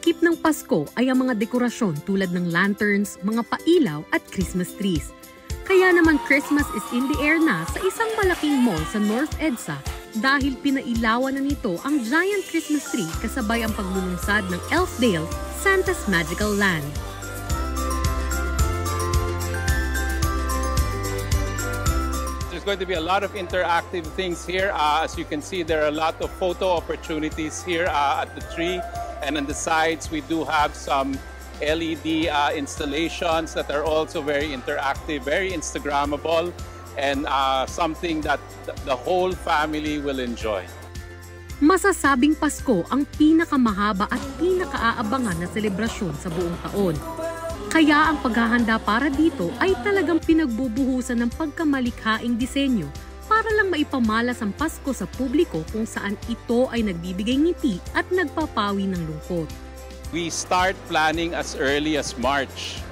takip ng Pasko ay ang mga dekorasyon tulad ng lanterns, mga pailaw at Christmas trees. Kaya naman Christmas is in the air na sa isang malaking mall sa North EDSA dahil pinailawan na nito ang giant Christmas tree kasabay ang paglulunsad ng Elfdale, Santa's Magical Land. There's going to be a lot of interactive things here. As you can see, there are a lot of photo opportunities here at the tree. And on the sides, we do have some LED installations that are also very interactive, very Instagrammable, and something that the whole family will enjoy. Masasabing Pasko ang pinakamahaba at pinakaaabangan na selebrasyon sa buong taon. Kaya ang paghahanda para dito ay talagang pinagbubuhusan ng pagkamalikhaing disenyo para lang maipamalas ang Pasko sa publiko kung saan ito ay nagbibigay ngiti at nagpapawi ng lungkot. We start planning as early as March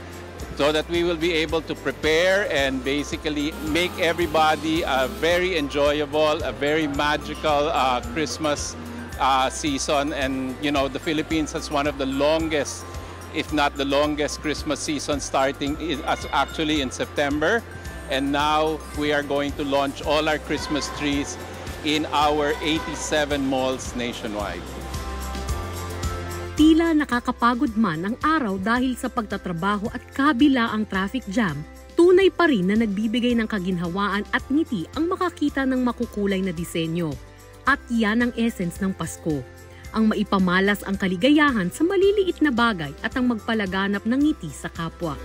so that we will be able to prepare and basically make everybody a very enjoyable, a very magical Christmas season. And you know, the Philippines has one of the longest, if not the longest, Christmas season starting actually in September. And now we are going to launch all our Christmas trees in our 87 malls nationwide. Tila nakakapagod man ang araw dahil sa pagtatrabaho at kabila ang traffic jam, tunay pa rin na nagbibigay ng kaginhawaan at ngiti ang makakita ng makukulay na disenyo. At yan ang essence ng Pasko, ang maipamalas ang kaligayahan sa maliliit na bagay at ang magpalaganap ng ngiti sa kapwa.